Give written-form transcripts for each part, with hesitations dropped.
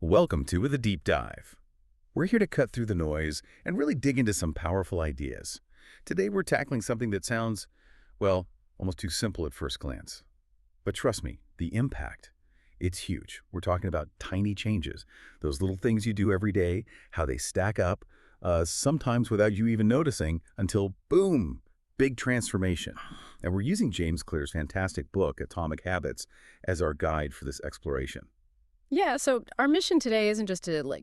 Welcome to The Deep Dive. We're here to cut through the noise and really dig into some powerful ideas. Today we're tackling something that sounds, well, almost too simple at first glance. But trust me, the impact, it's huge. We're talking about tiny changes, those little things you do every day, how they stack up, sometimes without you even noticing, until boom, big transformation. And we're using James Clear's fantastic book, Atomic Habits, as our guide for this exploration. Yeah, so our mission today isn't just to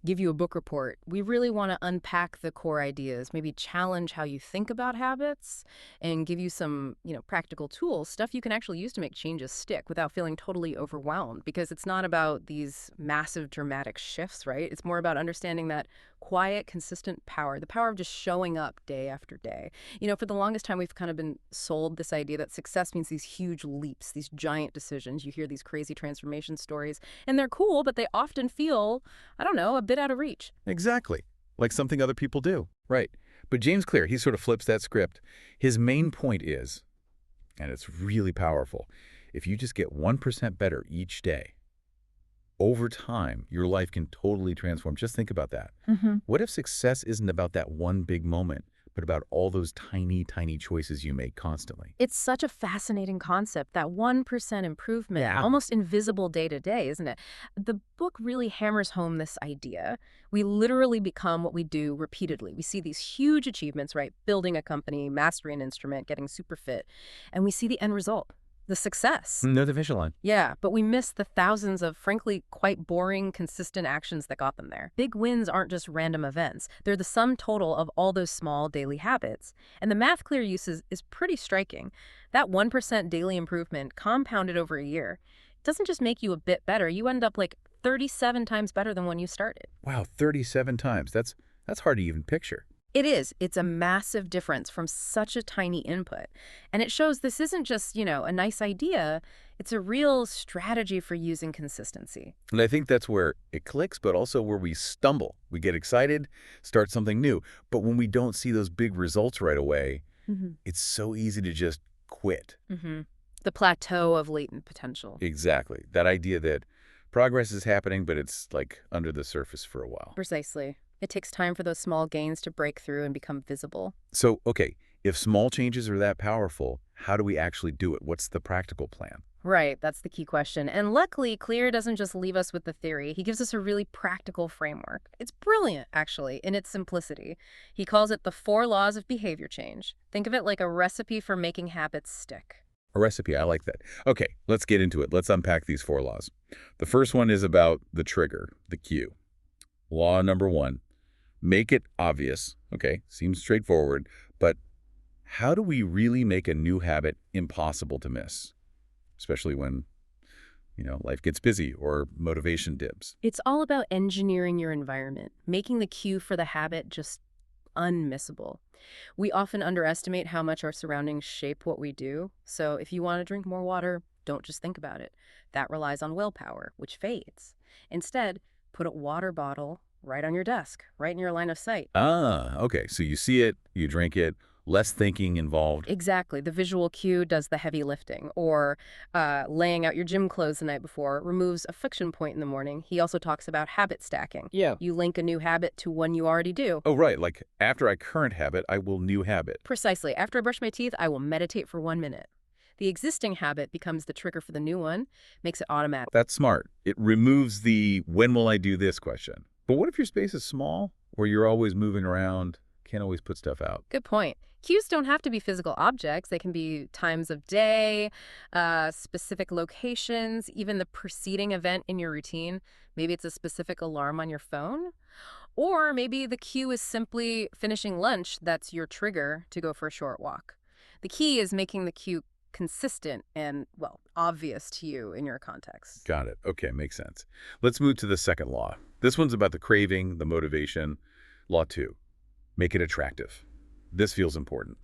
give you a book report. We really want to unpack the core ideas, maybe challenge how you think about habits and give you some, practical tools, stuff you can actually use to make changes stick without feeling totally overwhelmed, because it's not about these massive dramatic shifts, right? It's more about understanding that quiet, consistent power, the power of just showing up day after day. For the longest time, we've kind of been sold this idea that success means these huge leaps, these giant decisions. You hear these crazy transformation stories, and they're cool, but they often feel, I don't know, a bit out of reach. Exactly. Like something other people do. Right. But James Clear, he sort of flips that script. His main point is, and it's really powerful, if you just get 1% better each day, over time, your life can totally transform. Just think about that. What if success isn't about that one big moment, but about all those tiny, tiny choices you make constantly? It's such a fascinating concept, that 1% improvement, Yeah. almost invisible day to day, isn't it? The book really hammers home this idea. We literally become what we do repeatedly. We see these huge achievements, right? Building a company, mastering an instrument, getting super fit, and we see the end result, the success. No, the finish line. Yeah, but we miss the thousands of, frankly, quite boring, consistent actions that got them there. Big wins aren't just random events. They're the sum total of all those small daily habits. And the math Clear uses is pretty striking. That 1% daily improvement compounded over a year doesn't just make you a bit better. You end up 37 times better than when you started. Wow, 37 times. That's hard to even picture. It is. It's a massive difference from such a tiny input. And it shows this isn't just, a nice idea. It's a real strategy for using consistency. And I think that's where it clicks, but also where we stumble. We get excited, start something new. But when we don't see those big results right away, it's so easy to just quit. The plateau of latent potential. Exactly. That idea that progress is happening, but it's under the surface for a while. Precisely. It takes time for those small gains to break through and become visible. So, okay, if small changes are that powerful, how do we actually do it? What's the practical plan? Right, that's the key question. And luckily, Clear doesn't just leave us with the theory. He gives us a really practical framework. It's brilliant, actually, in its simplicity. He calls it the 4 laws of behavior change. Think of it like a recipe for making habits stick. A recipe, I like that. Okay, let's get into it. Let's unpack these 4 laws. The first one is about the trigger, the cue. Law number 1. Make it obvious. Okay, seems straightforward, but how do we really make a new habit impossible to miss? Especially when, life gets busy or motivation dips. It's all about engineering your environment, making the cue for the habit just unmissable. We often underestimate how much our surroundings shape what we do. So if you want to drink more water, don't just think about it. That relies on willpower, which fades. Instead, put a water bottle right on your desk, right in your line of sight. Ah, okay. So you see it, you drink it, less thinking involved. Exactly. The visual cue does the heavy lifting. Or laying out your gym clothes the night before removes a friction point in the morning. He also talks about habit stacking. Yeah. You link a new habit to one you already do. Oh, right. Like after I current habit, I will new habit. Precisely. After I brush my teeth, I will meditate for 1 minute. The existing habit becomes the trigger for the new one, makes it automatic. That's smart. It removes the when will I do this question. But what if your space is small, or you're always moving around, can't always put stuff out? Good point. Cues don't have to be physical objects. They can be times of day, specific locations, even the preceding event in your routine. Maybe it's a specific alarm on your phone. Or maybe the cue is simply finishing lunch. That's your trigger to go for a short walk. The key is making the cue consistent and, obvious to you in your context. Got it. Okay, makes sense. Let's move to the second law. This one's about the craving, the motivation. Law 2, make it attractive. This feels important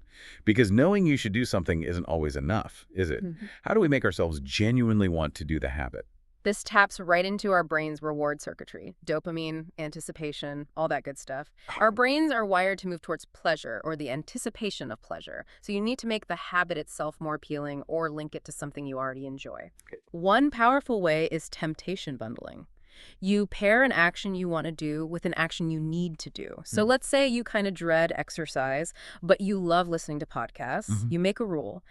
because knowing you should do something isn't always enough, is it? How do we make ourselves genuinely want to do the habit? This taps right into our brain's reward circuitry. Dopamine, anticipation, all that good stuff. Our brains are wired to move towards pleasure or the anticipation of pleasure. So you need to make the habit itself more appealing or link it to something you already enjoy. One powerful way is temptation bundling. You pair an action you want to do with an action you need to do. So let's say you kind of dread exercise, but you love listening to podcasts. Mhm. You make a rule.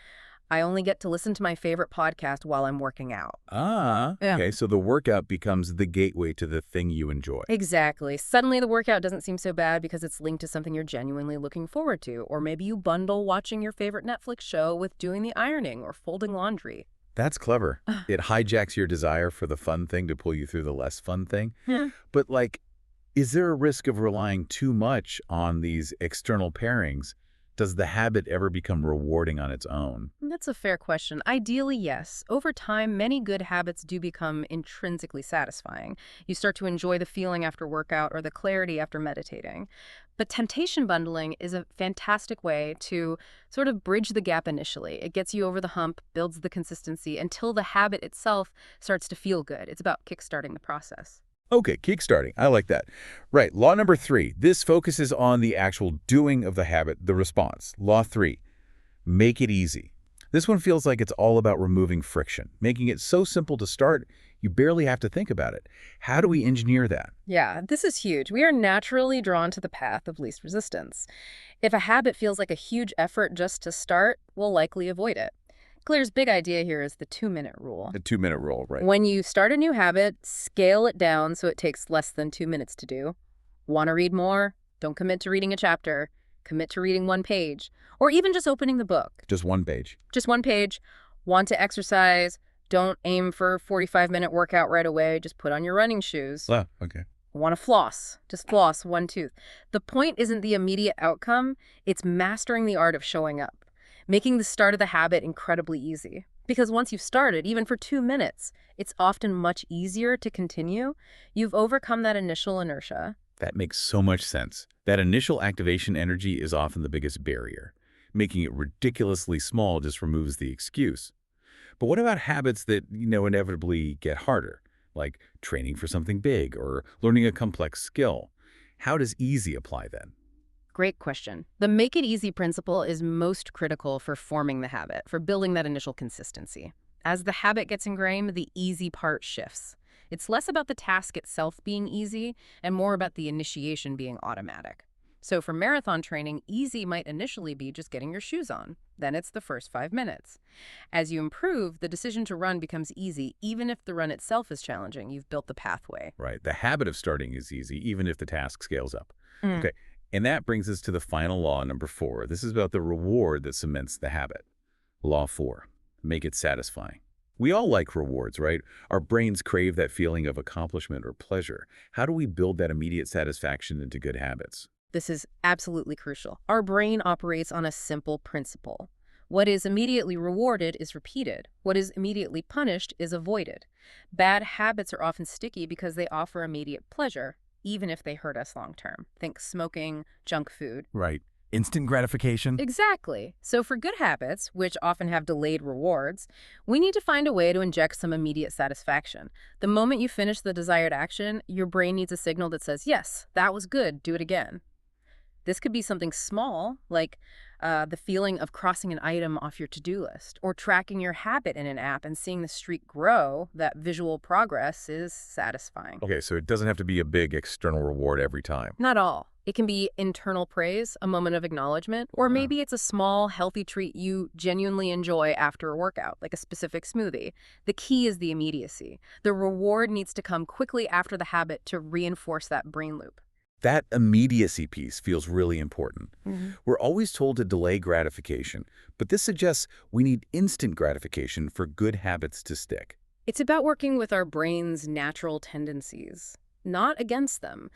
I only get to listen to my favorite podcast while I'm working out. Yeah. Okay, so the workout becomes the gateway to the thing you enjoy. Exactly. Suddenly the workout doesn't seem so bad because it's linked to something you're genuinely looking forward to. Or maybe you bundle watching your favorite Netflix show with doing the ironing or folding laundry. That's clever. It hijacks your desire for the fun thing to pull you through the less fun thing. But, like, is there a risk of relying too much on these external pairings? Does the habit ever become rewarding on its own? That's a fair question. Ideally, yes. Over time, many good habits do become intrinsically satisfying. You start to enjoy the feeling after workout or the clarity after meditating. But temptation bundling is a fantastic way to sort of bridge the gap initially. It gets you over the hump, builds the consistency until the habit itself starts to feel good. It's about kickstarting the process. Okay, kickstarting. I like that. Right, law number 3. This focuses on the actual doing of the habit, the response. Law 3, make it easy. This one feels like it's all about removing friction, making it so simple to start, you barely have to think about it. How do we engineer that? Yeah, this is huge. We are naturally drawn to the path of least resistance. If a habit feels like a huge effort just to start, we'll likely avoid it. Claire's big idea here is the 2-minute rule. The 2-minute rule, right? When you start a new habit, scale it down so it takes less than 2 minutes to do. Want to read more? Don't commit to reading a chapter. Commit to reading 1 page. Or even just opening the book. Just 1 page. Just 1 page. Want to exercise? Don't aim for a 45-minute workout right away. Just put on your running shoes. Oh, okay. Want to floss? Just floss 1 tooth. The point isn't the immediate outcome. It's mastering the art of showing up. Making the start of the habit incredibly easy. Because once you've started, even for 2 minutes, it's often much easier to continue. You've overcome that initial inertia. That makes so much sense. That initial activation energy is often the biggest barrier. Making it ridiculously small just removes the excuse. But what about habits that, inevitably get harder, like training for something big or learning a complex skill? How does easy apply then? Great question. The make it easy principle is most critical for forming the habit, for building that initial consistency. As the habit gets ingrained, the easy part shifts. It's less about the task itself being easy and more about the initiation being automatic. So for marathon training, easy might initially be just getting your shoes on. Then it's the first 5 minutes. As you improve, the decision to run becomes easy, even if the run itself is challenging. You've built the pathway. Right. The habit of starting is easy, even if the task scales up. Okay. And that brings us to the final law, number 4. This is about the reward that cements the habit. Law 4, make it satisfying. We all like rewards, right? Our brains crave that feeling of accomplishment or pleasure. How do we build that immediate satisfaction into good habits? This is absolutely crucial. Our brain operates on a simple principle. What is immediately rewarded is repeated. What is immediately punished is avoided. Bad habits are often sticky because they offer immediate pleasure, even if they hurt us long term. Think smoking, junk food. Right. Instant gratification. Exactly. So for good habits, which often have delayed rewards, we need to find a way to inject some immediate satisfaction. The moment you finish the desired action, your brain needs a signal that says, yes, that was good, do it again. This could be something small, like the feeling of crossing an item off your to-do list, or tracking your habit in an app and seeing the streak grow. That visual progress is satisfying. Okay, so it doesn't have to be a big external reward every time. Not all. It can be internal praise, a moment of acknowledgement, or maybe it's a small, healthy treat you genuinely enjoy after a workout, like a specific smoothie. The key is the immediacy. The reward needs to come quickly after the habit to reinforce that brain loop. That immediacy piece feels really important. We're always told to delay gratification, but this suggests we need instant gratification for good habits to stick. It's about working with our brain's natural tendencies, not against them.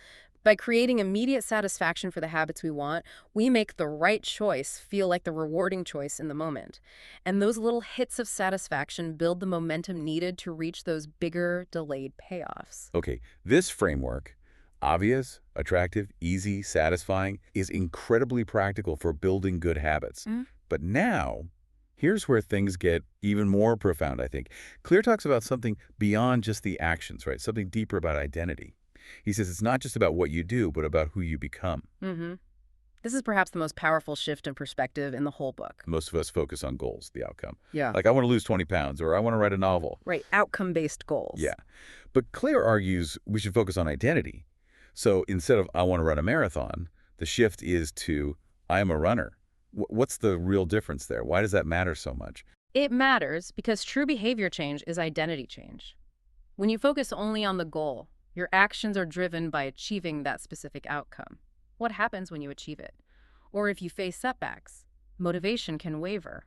By creating immediate satisfaction for the habits we want, we make the right choice feel like the rewarding choice in the moment. And those little hits of satisfaction build the momentum needed to reach those bigger, delayed payoffs. Okay, this framework, obvious, attractive, easy, satisfying, is incredibly practical for building good habits. But now, here's where things get even more profound, I think. Clear talks about something beyond just the actions, right? Something deeper about identity. He says it's not just about what you do, but about who you become. This is perhaps the most powerful shift in perspective in the whole book. Most of us focus on goals, the outcome. Yeah. Like, I want to lose 20 pounds, or I want to write a novel. Right, outcome-based goals. Yeah. But Claire argues we should focus on identity. So instead of I want to run a marathon, the shift is to I am a runner. What's the real difference there? Why does that matter so much? It matters because true behavior change is identity change. When you focus only on the goal, your actions are driven by achieving that specific outcome. What happens when you achieve it? Or if you face setbacks, motivation can waver.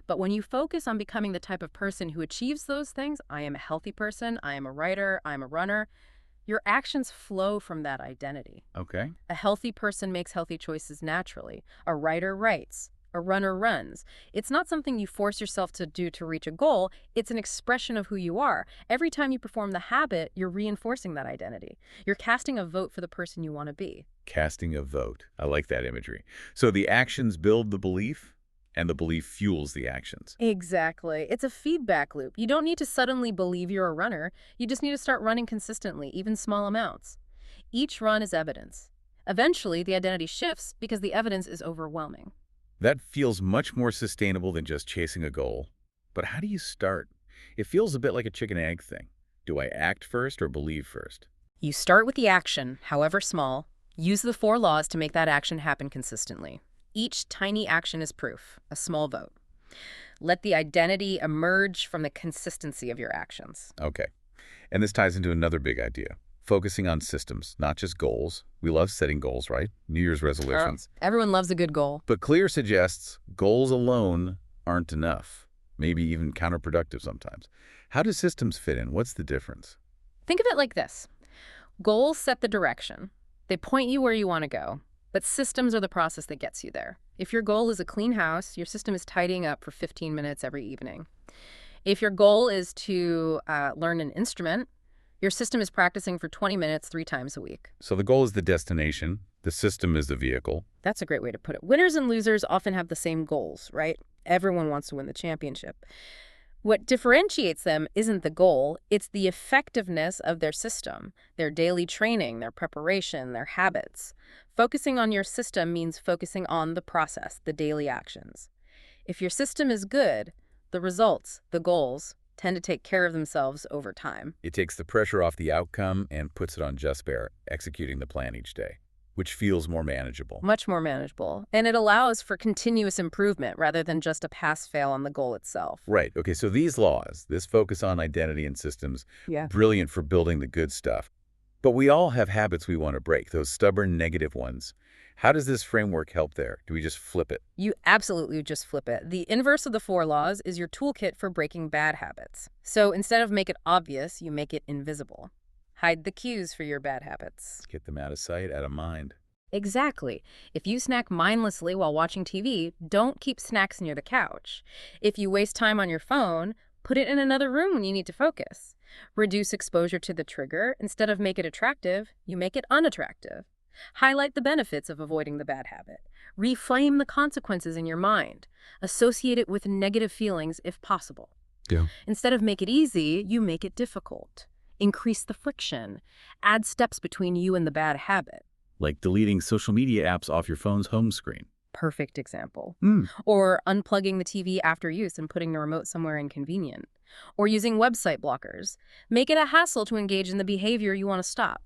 But when you focus on becoming the type of person who achieves those things, I am a healthy person, I am a writer, I'm a runner, your actions flow from that identity. Okay. A healthy person makes healthy choices naturally. A writer writes. A runner runs. It's not something you force yourself to do to reach a goal. It's an expression of who you are. Every time you perform the habit, you're reinforcing that identity. You're casting a vote for the person you want to be. Casting a vote. I like that imagery. So the actions build the belief, and the belief fuels the actions. Exactly. It's a feedback loop. You don't need to suddenly believe you're a runner. You just need to start running consistently, even small amounts. Each run is evidence. Eventually, the identity shifts because the evidence is overwhelming. That feels much more sustainable than just chasing a goal. But how do you start? It feels a bit like a chicken-egg thing. Do I act first or believe first? You start with the action, however small. Use the 4 laws to make that action happen consistently. Each tiny action is proof, a small vote. Let the identity emerge from the consistency of your actions. Okay. And this ties into another big idea. Focusing on systems, not just goals. We love setting goals, right? New Year's resolutions. Everyone loves a good goal. But Clear suggests goals alone aren't enough, maybe even counterproductive sometimes. How do systems fit in? What's the difference? Think of it like this. Goals set the direction. They point you where you want to go. But systems are the process that gets you there. If your goal is a clean house, your system is tidying up for 15 minutes every evening. If your goal is to learn an instrument, your system is practicing for 20 minutes 3 times a week. So the goal is the destination. The system is the vehicle. That's a great way to put it. Winners and losers often have the same goals, right? Everyone wants to win the championship. What differentiates them isn't the goal, it's the effectiveness of their system, their daily training, their preparation, their habits. Focusing on your system means focusing on the process, the daily actions. If your system is good, the results, the goals, tend to take care of themselves over time. It takes the pressure off the outcome and puts it on just bear, executing the plan each day, which feels more manageable. Much more manageable. And it allows for continuous improvement rather than just a pass-fail on the goal itself. Right. Okay, so these laws, this focus on identity and systems, brilliant for building the good stuff. But we all have habits we want to break, those stubborn negative ones. How does this framework help there? Do we just flip it? You absolutely just flip it. The inverse of the 4 laws is your toolkit for breaking bad habits. So instead of make it obvious, you make it invisible. Hide the cues for your bad habits. Get them out of sight, out of mind. Exactly. If you snack mindlessly while watching TV, don't keep snacks near the couch. If you waste time on your phone, put it in another room when you need to focus. Reduce exposure to the trigger. Instead of make it attractive, you make it unattractive. Highlight the benefits of avoiding the bad habit. Reframe the consequences in your mind. Associate it with negative feelings if possible. Yeah. Instead of make it easy, you make it difficult. Increase the friction. Add steps between you and the bad habit. Like deleting social media apps off your phone's home screen. Perfect example. Or unplugging the TV after use and putting the remote somewhere inconvenient. Or using website blockers. Make it a hassle to engage in the behavior you want to stop.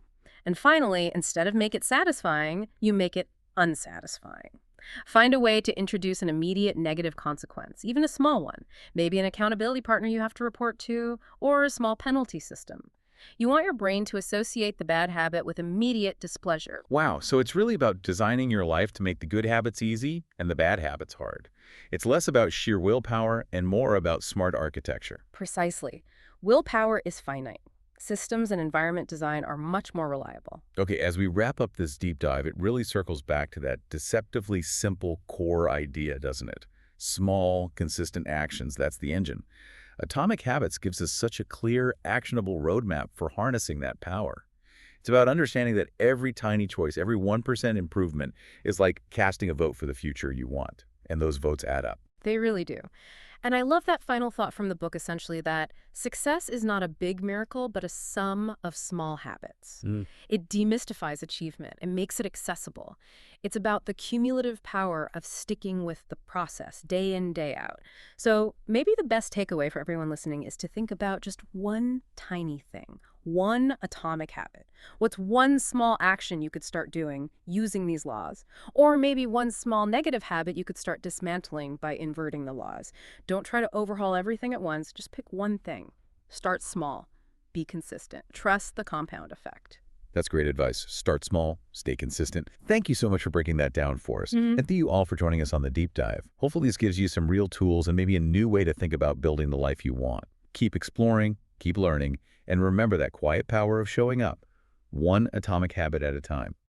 And finally, instead of make it satisfying, you make it unsatisfying. Find a way to introduce an immediate negative consequence, even a small one. Maybe an accountability partner you have to report to, or a small penalty system. You want your brain to associate the bad habit with immediate displeasure. Wow, so it's really about designing your life to make the good habits easy and the bad habits hard. It's less about sheer willpower and more about smart architecture. Precisely. Willpower is finite. Systems and environment design are much more reliable. Okay, as we wrap up this deep dive, it really circles back to that deceptively simple core idea, doesn't it? Small, consistent actions, that's the engine. Atomic Habits gives us such a clear, actionable roadmap for harnessing that power. It's about understanding that every tiny choice, every 1% improvement is like casting a vote for the future you want, and those votes add up. They really do. And I love that final thought from the book, essentially, that success is not a big miracle, but a sum of small habits. Mm. It demystifies achievement and makes it accessible. It's about the cumulative power of sticking with the process day in, day out. So maybe the best takeaway for everyone listening is to think about just one tiny thing, one atomic habit. What's one small action you could start doing using these laws? Or maybe one small negative habit you could start dismantling by inverting the laws. Don't try to overhaul everything at once. Just pick one thing. Start small. Be consistent. Trust the compound effect. That's great advice. Start small, stay consistent. Thank you so much for breaking that down for us. Mhm. And thank you all for joining us on the deep dive. Hopefully this gives you some real tools and maybe a new way to think about building the life you want. Keep exploring, keep learning, and remember that quiet power of showing up, one atomic habit at a time.